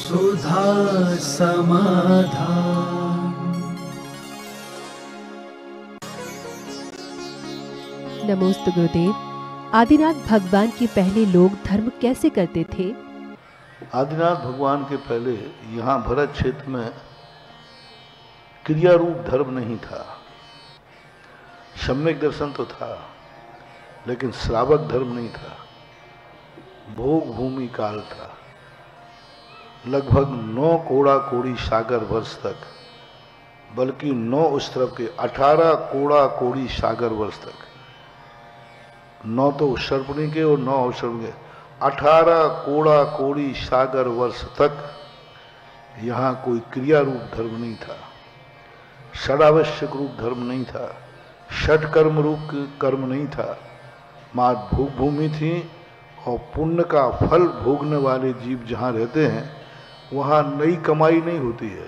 सुधा समाधान। नमोस्तु गुरुदेव। आदिनाथ भगवान के पहले लोग धर्म कैसे करते थे? आदिनाथ भगवान के पहले यहाँ भरत क्षेत्र में क्रिया रूप धर्म नहीं था। सम्यक दर्शन तो था, लेकिन श्रावक धर्म नहीं था। भोग भूमि काल था। लगभग 9 कोड़ा कोड़ी सागर वर्ष तक, बल्कि 9 उस तरफ के 18 कोड़ा कोड़ी सागर वर्ष तक, 9 तो उत्सर्पणी के और 9 अवसर्पणी के, 18 कोड़ा कोड़ी सागर वर्ष तक यहाँ कोई क्रिया रूप धर्म नहीं था। षडावश्यक रूप धर्म नहीं था। षट कर्म रूप कर्म नहीं था। मात्र भोग भूमि थी और पुण्य का फल भोगने वाले जीव जहाँ रहते हैं वहाँ नई कमाई नहीं होती है।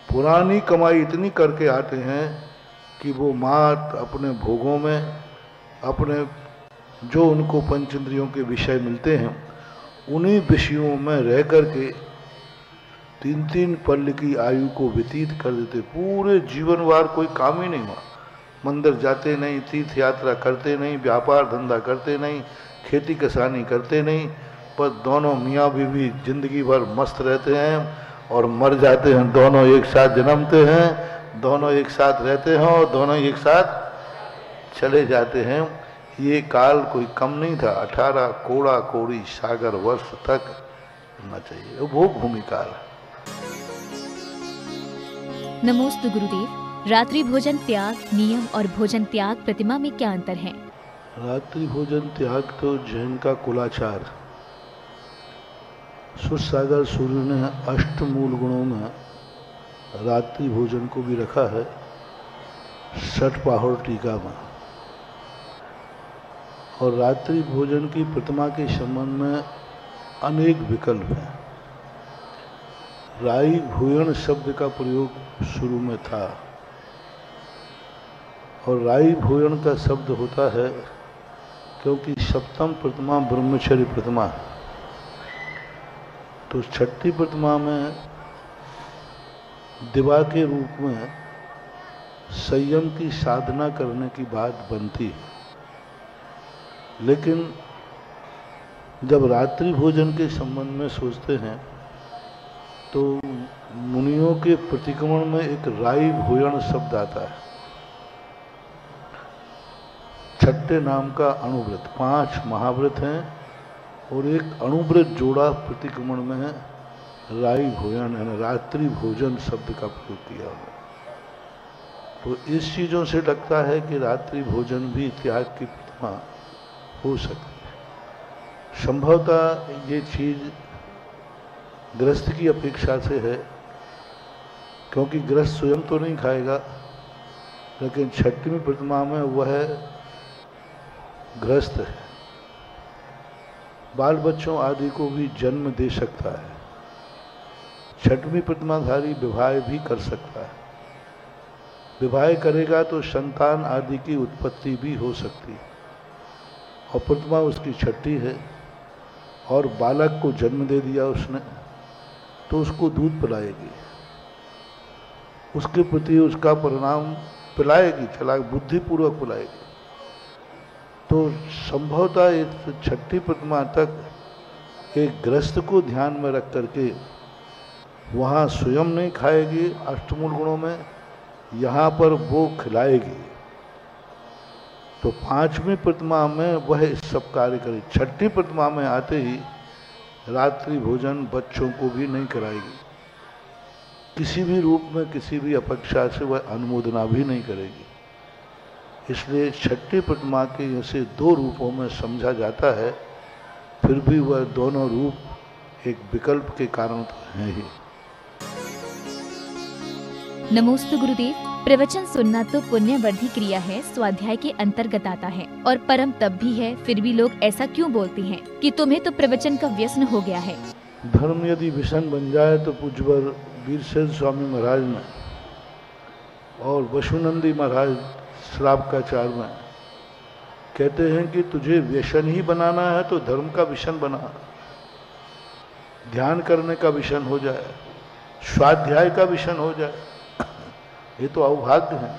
पुरानी कमाई इतनी करके आते हैं कि वो मात्र अपने भोगों में, अपने जो उनको पंचेंद्रियों के विषय मिलते हैं उन्हीं विषयों में रह करके 3-3 पल की आयु को व्यतीत कर देते। पूरे जीवनवार कोई काम ही नहीं हुआ। मंदिर जाते नहीं, तीर्थ यात्रा करते नहीं, व्यापार धंधा करते नहीं, खेती किसानी करते नहीं, पर दोनों मियाँ बीवी जिंदगी भर मस्त रहते हैं और मर जाते हैं। दोनों एक साथ जन्मते हैं, दोनों एक साथ रहते हैं और दोनों एक साथ चले जाते हैं। ये काल कोई कम नहीं था। 18 कोड़ा कोड़ी सागर वर्ष तक होना चाहिए। वो भोग भूमि काल। नमोस्तु गुरुदेव। रात्रि भोजन त्याग नियम और भोजन त्याग प्रतिमा में क्या अंतर है? रात्रि भोजन त्याग तो जैन का कुलाचार। सुसागर सूर्य ने अष्टमूल गुणों में रात्रि भोजन को भी रखा है, षटपाहुर टीका में। और रात्रि भोजन की प्रतिमा के संबंध में अनेक विकल्प हैं। राई भूयण शब्द का प्रयोग शुरू में था, और राई भूयण का शब्द होता है क्योंकि सप्तम प्रतिमा ब्रह्मचर्य प्रतिमा है। तो छठी प्रतिमा में दिवा के रूप में संयम की साधना करने की बात बनती है। लेकिन जब रात्रि भोजन के संबंध में सोचते हैं तो मुनियों के प्रतिक्रमण में एक राई भूयण शब्द आता है। छठे नाम का अणुव्रत, 5 महाव्रत हैं और एक अणुव्रत जोड़ा प्रतिक्रमण में है। राई भोजन यानी रात्रि भोजन शब्द का प्रयोग किया हुआ। तो इस चीज़ों से लगता है कि रात्रि भोजन भी त्याग की प्रतिमा हो सकती है। संभवतः ये चीज़ गृहस्थ की अपेक्षा से है, क्योंकि गृहस्थ स्वयं तो नहीं खाएगा, लेकिन छठवीं प्रतिमा में वह गृहस्थ है। बाल बच्चों आदि को भी जन्म दे सकता है। छठवीं प्रतिमाधारी विवाह भी कर सकता है। विवाह करेगा तो संतान आदि की उत्पत्ति भी हो सकती है। और प्रतिमा उसकी छठी है और बालक को जन्म दे दिया उसने, तो उसको दूध पिलाएगी, उसके प्रति उसका परिणाम पिलाएगी, चला बुद्धिपूर्वक पिलाएगी। तो संभवतः इस छठी प्रतिमा तक एक गृहस्थ को ध्यान में रख करके वहाँ स्वयं नहीं खाएगी अष्टमूल गुणों में, यहाँ पर वो खिलाएगी। तो 5वीं प्रतिमा में वह इस सब कार्य करे। छठी प्रतिमा में आते ही रात्रि भोजन बच्चों को भी नहीं कराएगी। किसी भी रूप में, किसी भी अपेक्षा से वह अनुमोदना भी नहीं करेगी। इसलिए छठी प्रतिमा के ऐसे 2 रूपों में समझा जाता है, फिर भी वह दोनों रूप एक विकल्प के कारण तो हैं ही। नमोस्तु गुरुदेव। प्रवचन सुनना तो पुण्यवर्धी क्रिया है, स्वाध्याय के अंतर्गत आता है और परम तप भी है, फिर भी लोग ऐसा क्यों बोलते हैं कि तुम्हें तो प्रवचन का व्यसन हो गया है? धर्म यदि व्यसन बन जाए तो पूज्यवर वीरसेन स्वामी महाराज ने और वसुनंदी महाराज श्रावकाचार्य में कहते हैं कि तुझे व्यसन ही बनाना है तो धर्म का व्यसन बना। ध्यान करने का विषय हो जाए, स्वाध्याय का विषय हो जाए, ये तो अभाग्य है।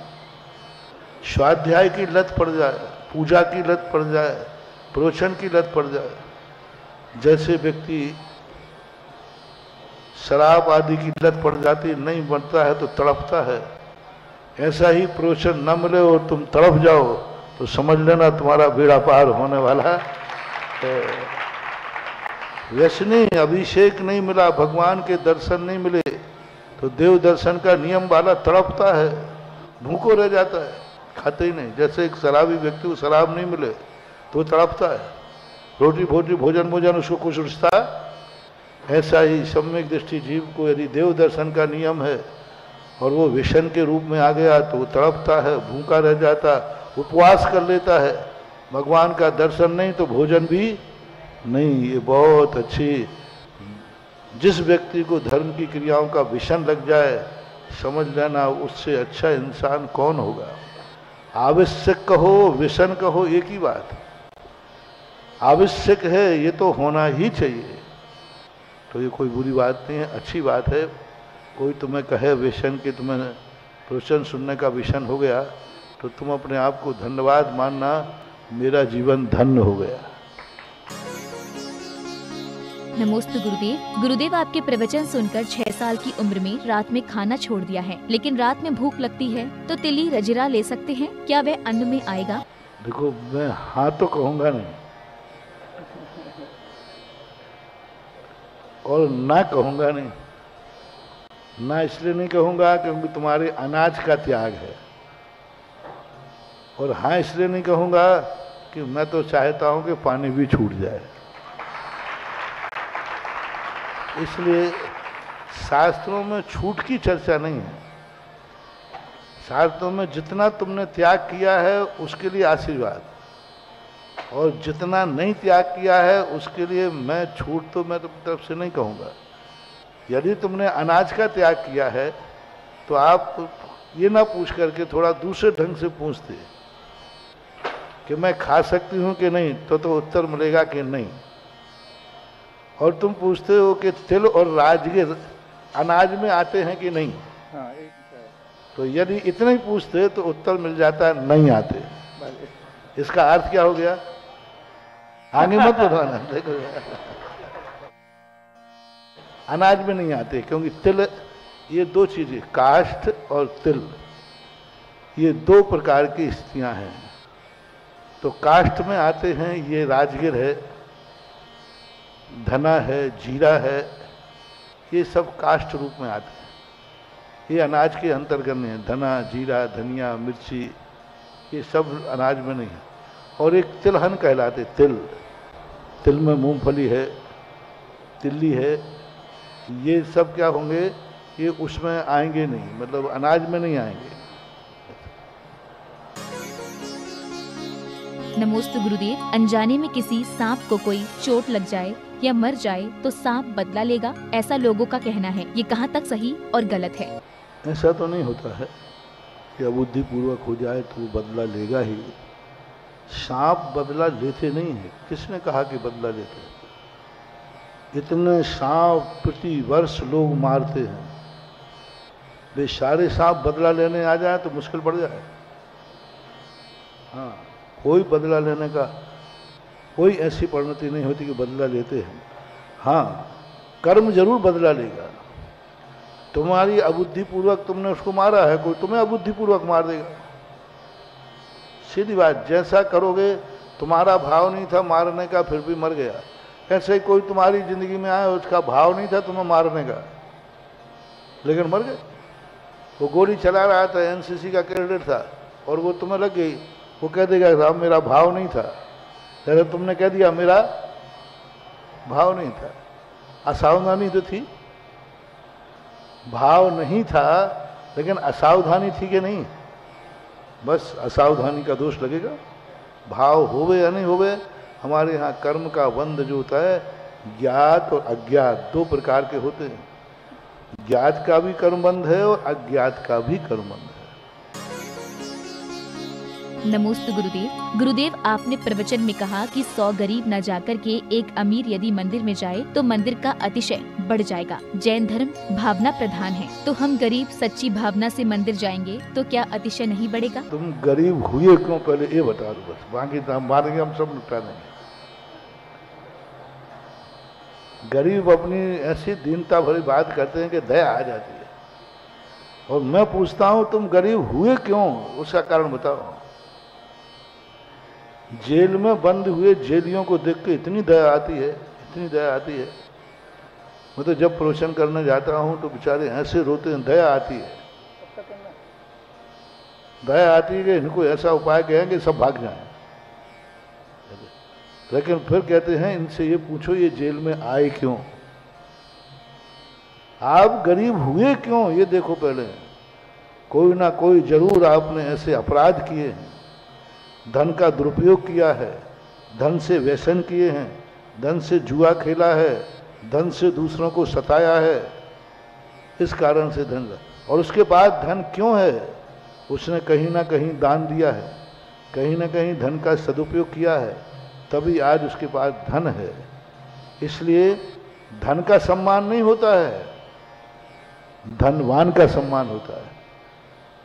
स्वाध्याय की लत पड़ जाए, पूजा की लत पड़ जाए, प्रवचन की लत पड़ जाए। जैसे व्यक्ति शराब आदि की लत पड़ जाती, नहीं बनता है तो तड़पता है, ऐसा ही प्रवचन न मिले और तुम तड़प जाओ तो समझ लेना तुम्हारा बेड़ा पार होने वाला है। व्यसनी अभिषेक नहीं मिला, भगवान के दर्शन नहीं मिले तो देव दर्शन का नियम वाला तड़पता है, भूखो रह जाता है, खाते ही नहीं। जैसे एक शराबी व्यक्ति को शराब नहीं मिले तो तड़पता है, रोटी भोजन उसको कुछ रुचता, ऐसा ही सम्यक दृष्टि जीव को यदि देव दर्शन का नियम है और वो विषण के रूप में आ गया तो वो तड़पता है, भूखा रह जाता, उपवास कर लेता है। भगवान का दर्शन नहीं तो भोजन भी नहीं। ये बहुत अच्छी, जिस व्यक्ति को धर्म की क्रियाओं का विषण लग जाए समझ लेना उससे अच्छा इंसान कौन होगा। आवश्यक कहो विषण कहो एक ही बात, आवश्यक है ये तो होना ही चाहिए, तो ये कोई बुरी बात नहीं है, अच्छी बात है। कोई तुम्हें कहे विषण कि तुम्हें प्रवचन सुनने का विषण हो गया तो तुम अपने आप को धन्यवाद मानना, मेरा जीवन धन्य हो गया। नमोस्तु गुरुदेव। गुरुदेव, आपके प्रवचन सुनकर 6 साल की उम्र में रात में खाना छोड़ दिया है, लेकिन रात में भूख लगती है तो तिली रजरा ले सकते हैं, क्या वह अन्न में आएगा? देखो, मैं हाँ तो कहूंगा नहीं और ना कहूंगा नहीं। ना इसलिए नहीं कहूंगा क्योंकि तुम्हारे अनाज का त्याग है, और हाँ इसलिए नहीं कहूंगा कि मैं तो चाहता हूं कि पानी भी छूट जाए। इसलिए शास्त्रों में छूट की चर्चा नहीं है। शास्त्रों में जितना तुमने त्याग किया है उसके लिए आशीर्वाद, और जितना नहीं त्याग किया है उसके लिए मैं छूट तो मैं तुम्हारी तरफ से नहीं कहूँगा। यदि तुमने अनाज का त्याग किया है तो आप ये ना पूछ करके थोड़ा दूसरे ढंग से पूछते कि मैं खा सकती हूँ कि नहीं, तो उत्तर मिलेगा कि नहीं। और तुम पूछते हो कि तिल और राजगिर अनाज में आते हैं कि नहीं, तो यदि इतना ही पूछते तो उत्तर मिल जाता है नहीं आते। इसका अर्थ क्या हो गया? आगे मत बताना। देखो, अनाज में नहीं आते क्योंकि तिल, ये दो चीजें, काष्ठ और तिल, ये 2 प्रकार की स्थितियां हैं। तो काष्ठ में आते हैं ये राजगिर है, धना है, जीरा है, ये सब काष्ठ रूप में आते हैं। ये अनाज के अंतर्गत नहीं है। धना, जीरा, धनिया, मिर्ची, ये सब अनाज में नहीं है। और एक तिलहन कहलाते, तिल में मूंगफली है, तिल्ली है, ये सब क्या होंगे? ये उसमें आएंगे नहीं, मतलब अनाज में नहीं आएंगे। नमोस्तु गुरुदेव। अनजाने में किसी सांप को कोई चोट लग जाए या मर जाए तो सांप बदला लेगा, ऐसा लोगों का कहना है। ये कहाँ तक सही और गलत है? ऐसा तो नहीं होता है कि अबुद्धिपूर्वक हो जाए तो वो बदला लेगा ही। सांप बदला लेते नहीं है। किसने कहा कि बदला लेते हैं? इतने सांप प्रति वर्ष लोग मारते हैं, वे सारे सांप बदला लेने आ जाए तो मुश्किल पड़ जाए। हाँ, कोई बदला लेने का कोई ऐसी परिणति नहीं होती कि बदला लेते हैं। हाँ, कर्म जरूर बदला लेगा। तुम्हारी अबुद्धिपूर्वक तुमने उसको मारा है, कोई तुम्हें अबुद्धिपूर्वक मार देगा। सीधी बात, जैसा करोगे, तुम्हारा भाव नहीं था मारने का फिर भी मर गया। ऐसे ही कोई तुम्हारी जिंदगी में आया, उसका भाव नहीं था तुम्हें मारने का, लेकिन मर गए। वो गोली चला रहा था, एनसीसी का कैडेट था, और वो तुम्हें लग गई, वो कह देगा साहब मेरा भाव नहीं था, जैसे तुमने कह दिया मेरा भाव नहीं था। असावधानी तो थी, भाव नहीं था लेकिन असावधानी थी कि नहीं? बस असावधानी का दोष लगेगा। भाव होवे या नहीं होवे, हमारे यहाँ कर्म का बंध जो होता है, ज्ञात और अज्ञात 2 प्रकार के होते हैं। ज्ञात का भी कर्म बंध है और अज्ञात का भी कर्म बंध है। नमोस्तु गुरुदेव। गुरुदेव, आपने प्रवचन में कहा कि 100 गरीब न जाकर के एक अमीर यदि मंदिर में जाए तो मंदिर का अतिशय बढ़ जाएगा। जैन धर्म भावना प्रधान है, तो हम गरीब सच्ची भावना से मंदिर जाएंगे तो क्या अतिशय नहीं बढ़ेगा? तुम गरीब हुए क्यों पहले ये बता दो, बस बाकी मारेंगे हम सब निपटा देंगे। गरीब अपनी ऐसी दीनता भरी बात करते हैं कि दया आ जाती है, और मैं पूछता हूं तुम गरीब हुए क्यों, उसका कारण बताओ। जेल में बंद हुए जेलियों को देख के इतनी दया आती है, इतनी दया आती है। मैं तो जब प्रवचन करने जाता हूं तो बेचारे ऐसे रोते हैं, दया आती है, दया आती है कि इनको ऐसा उपाय कहें कि सब भाग जाएं। लेकिन फिर कहते हैं इनसे ये पूछो ये जेल में आए क्यों, आप गरीब हुए क्यों, ये देखो पहले। कोई ना कोई जरूर आपने ऐसे अपराध किए हैं, धन का दुरुपयोग किया है, धन से व्यसन किए हैं, धन से जुआ खेला है, धन से दूसरों को सताया है, इस कारण से धन। और उसके बाद धन क्यों है, उसने कहीं ना कहीं दान दिया है, कहीं ना कहीं धन का सदुपयोग किया है, तभी आज उसके पास धन है। इसलिए धन का सम्मान नहीं होता है, धनवान का सम्मान होता है।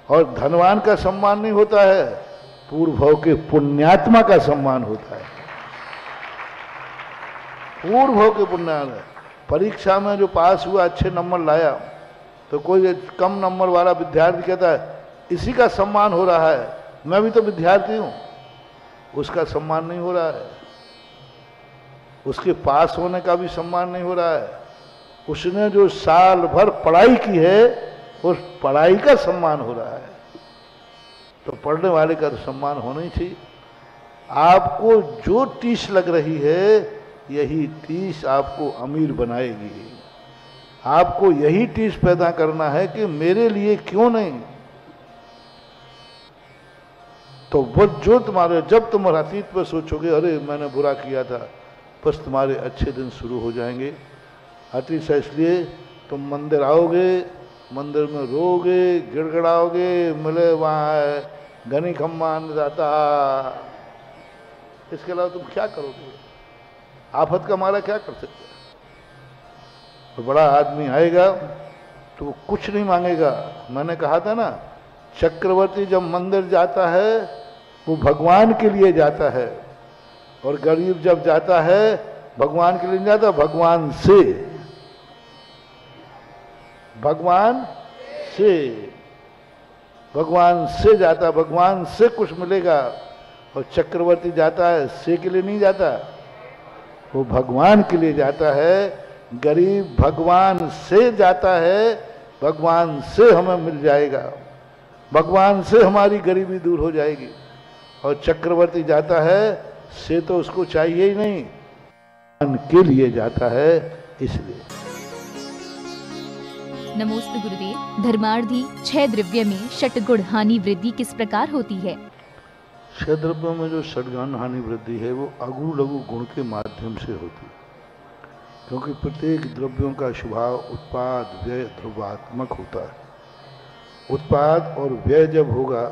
और धनवान का सम्मान नहीं होता है, पूर्व भाव के पुण्यात्मा का सम्मान होता है। पूर्व भाव के पुण्यात्मा, परीक्षा में जो पास हुआ, अच्छे नंबर लाया, तो कोई कम नंबर वाला विद्यार्थी कहता है इसी का सम्मान हो रहा है, मैं भी तो विद्यार्थी हूं। उसका सम्मान नहीं हो रहा है, उसके पास होने का भी सम्मान नहीं हो रहा है। उसने जो साल भर पढ़ाई की है उस पढ़ाई का सम्मान हो रहा है। तो पढ़ने वाले का तो सम्मान होना ही चाहिए। आपको जो टीस लग रही है, यही टीस आपको अमीर बनाएगी। आपको यही टीस पैदा करना है कि मेरे लिए क्यों नहीं। तो वो जो तुम्हारे, जब तुम अतीत पर सोचोगे अरे मैंने बुरा किया था, बस तुम्हारे अच्छे दिन शुरू हो जाएंगे। अतीत से इसलिए तुम मंदिर आओगे, मंदिर में रोगे, गिड़गड़ाओगे, मिले वहाँ घनी खम्मा अन्नदाता, इसके अलावा तुम क्या करोगे? आफत का मारा क्या कर सकते? तो बड़ा आदमी आएगा तो वो कुछ नहीं मांगेगा। मैंने कहा था ना, चक्रवर्ती जब मंदिर जाता है वो भगवान के लिए जाता है, और गरीब जब जाता है भगवान के लिए नहीं जाता, भगवान से, भगवान से, भगवान से जाता, भगवान से कुछ मिलेगा। और चक्रवर्ती जाता है से के लिए नहीं जाता, वो भगवान के लिए जाता है। गरीब भगवान से जाता है, भगवान से हमें मिल जाएगा, भगवान से हमारी गरीबी दूर हो जाएगी। और चक्रवर्ती जाता है से तो उसको चाहिए ही नहीं, भगवान के लिए जाता है, इसलिए। नमोस्तु गुरुदेव। धर्मार्थी 6 द्रव्य में षटगुण हानि वृद्धि किस प्रकार होती है? 6 द्रव्यों में जो षटगुण हानि वृद्धि है वो अगुरु लघु गुण के माध्यम से होती है। क्योंकि प्रत्येक द्रव्यों का स्वभाव उत्पाद व्यय ध्रुवात्मक होता है। उत्पाद और व्यय जब होगा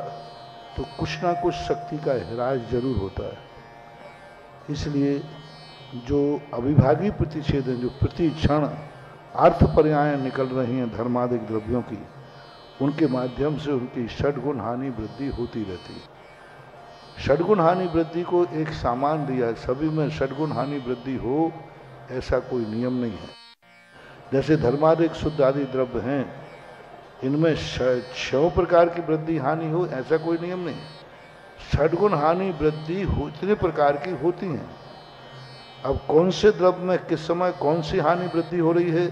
तो कुछ ना कुछ शक्ति का हिराज जरूर होता है। इसलिए जो अविभागी प्रतिषेध हैं, जो प्रति क्षण अर्थ पर्याय निकल रही हैं धर्मादिक द्रव्यों की, उनके माध्यम से उनकी षटगुण हानि वृद्धि होती रहती है। षटगुण हानि वृद्धि को एक सामान दिया है, सभी में षटगुण हानि वृद्धि हो ऐसा कोई नियम नहीं है। जैसे धर्मादिक शुद्ध आदि द्रव्य हैं, इनमें 6 प्रकार की वृद्धि हानि हो ऐसा कोई नियम नहीं। षटगुण हानि वृद्धि इतने प्रकार की होती हैं। अब कौन से द्रव्य में किस समय कौन सी हानि वृद्धि हो रही है,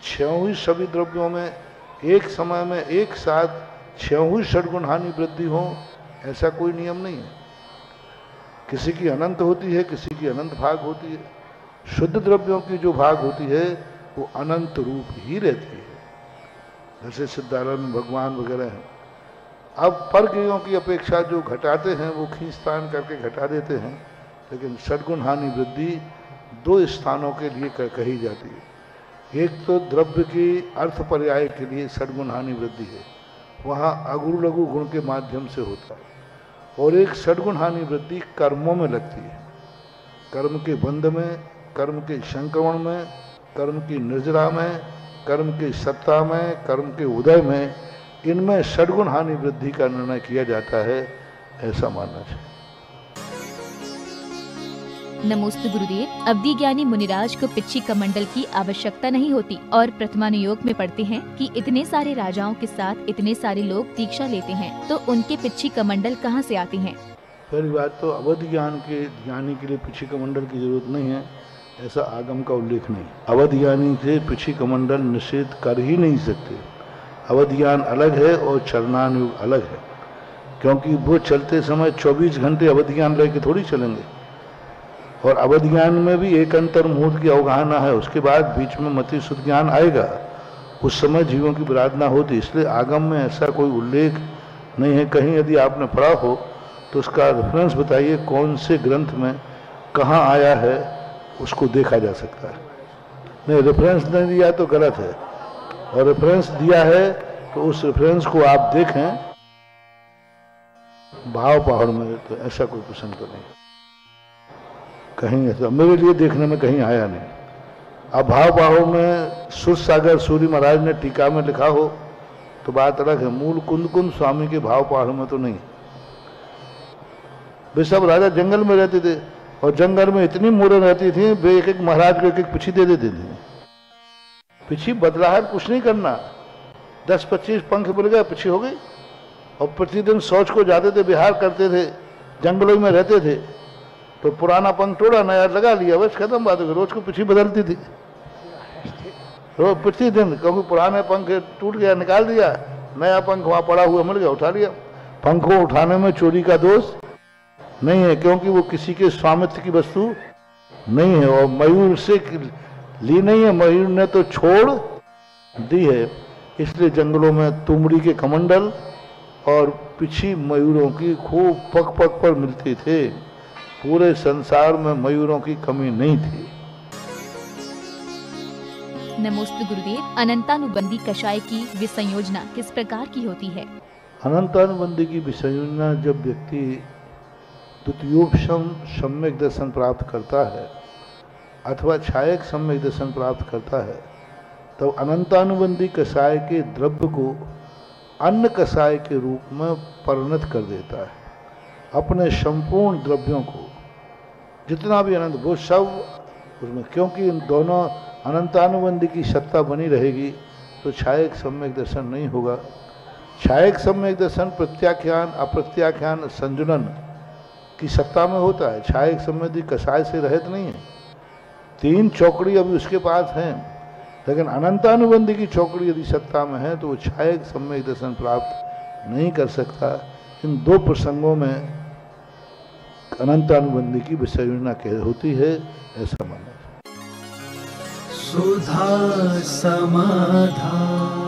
6 ही सभी द्रव्यों में एक समय में एक साथ 6 ही षटगुण हानि वृद्धि हो ऐसा कोई नियम नहीं है। किसी की अनंत होती है, किसी की अनंत भाग होती है। शुद्ध द्रव्यों की जो भाग होती है वो अनंत रूप ही रहती है, जैसे सिद्धारण भगवान वगैरह हैं। अब परगियों की अपेक्षा जो घटाते हैं वो खींचतान करके घटा देते हैं, लेकिन षटगुण हानि वृद्धि 2 स्थानों के लिए कही जाती है। एक तो द्रव्य की अर्थ पर्याय के लिए षटगुण हानि वृद्धि है, वहाँ अगुरु लघु गुण के माध्यम से होता है। और एक षड्गुण हानि वृद्धि कर्मों में लगती है। कर्म के बंध में, कर्म के संक्रमण में, कर्म की निर्जरा में, कर्म की सत्ता में, कर्म के उदय में, इनमें षड्गुण हानि वृद्धि का निर्णय किया जाता है, ऐसा मानना चाहिए। नमोस्तु गुरुदेव। अवधि ज्ञानी मुनिराज को पिच्छी कमंडल की आवश्यकता नहीं होती और प्रथमानुयोग में पढ़ते हैं कि इतने सारे राजाओं के साथ इतने सारे लोग दीक्षा लेते हैं, तो उनके पिच्छी कमंडल कहाँ से आती हैं? पहली बात तो अवधि ज्ञान के ज्ञानी के लिए पिच्छी कमंडल की जरूरत नहीं है, ऐसा आगम का उल्लेख नहीं। अवधि ज्ञानी से पिच्छी कमंडल निषेध कर ही नहीं सकते। अवधि ज्ञान अलग है और चरणानुयोग अलग है, क्योंकि वो चलते समय 24 घंटे अवधि ज्ञान लेके थोड़ी चलेंगे। और अवधि ज्ञान में भी एक अंतर मुहूर्त की अवगाहना है, उसके बाद बीच में मति शुद्ध ज्ञान आएगा, उस समय जीवों की विराधना होती। इसलिए आगम में ऐसा कोई उल्लेख नहीं है। कहीं यदि आपने पढ़ा हो तो उसका रेफरेंस बताइए, कौन से ग्रंथ में कहाँ आया है, उसको देखा जा सकता है। नहीं, रेफरेंस नहीं दिया तो गलत है, और रेफरेंस दिया है तो उस रेफरेंस को आप देखें भाव पहाड़ में, तो ऐसा कोई प्रसंग तो नहीं कहीं, ऐसा मेरे लिए देखने में कहीं आया नहीं। अब भाव पहाड़ में सुर सागर सूरी महाराज ने टीका में लिखा हो तो बात अलग है, मूल कुंद कुंद स्वामी के भाव पहाड़ में तो नहीं। वे सब राजा जंगल में रहते थे और जंगल में इतनी मोरें रहती थी, वे एक एक महाराज को एक एक पिछी दे देते थे। पिछी बदलाहट कुछ नहीं करना, 10-25 पंख मिल गए, पिछी हो गई। और प्रतिदिन शौच को जाते थे, विहार करते थे, जंगलों में रहते थे, तो पुराना पंख तोड़ा, नया लगा लिया, बस खत्म बात हो गई। रोज को पिछी बदलती थी, रोज प्रतिदिन, क्योंकि पुराने पंख टूट गया, निकाल दिया, नया पंख वहां पड़ा हुआ मिल गया, उठा लिया। पंखों उठाने में चोरी का दोष नहीं है, क्योंकि वो किसी के स्वामित्व की वस्तु नहीं है, और मयूर से ली नहीं है, मयूर ने तो छोड़ दी है। इसलिए जंगलों में तुमड़ी के कमंडल और पिछी मयूरों की खूब पग पग पर मिलते थे। पूरे संसार में मयूरों की कमी नहीं थी। नमोस्तु गुरुदेव। अनंतानुबंधी कषाय की विसंयोजना किस प्रकार की होती है? अनंतानुबंधी की विसंयोजना जब व्यक्ति द्वितीयोपशम सम्यक दर्शन प्राप्त करता है अथवा छायक सम्यक दर्शन प्राप्त करता है, तब तो अनंतानुबंधी कषाय के द्रव्य को अन्न कषाय के रूप में परिणत कर देता है। अपने संपूर्ण द्रव्यों को, जितना भी अनंत, वो सब उसमें, क्योंकि इन दोनों अनंतानुबंधी की सत्ता बनी रहेगी तो छायक सम्यक दर्शन नहीं होगा। छायक सम्यक दर्शन प्रत्याख्यान अप्रत्याख्यान संजुनन की सत्ता में होता है, छायक सम्यक कषाय से रहित नहीं है। 3 चौकड़ी अभी उसके पास हैं, लेकिन अनंतानुबंधी की चौकड़ी यदि सत्ता में है तो वो छायक सम्यक दर्शन प्राप्त नहीं कर सकता। इन 2 प्रसंगों में अनंतानुबंधी की विसंयोजना होती है, ऐसा मानना है। सुधा समाधान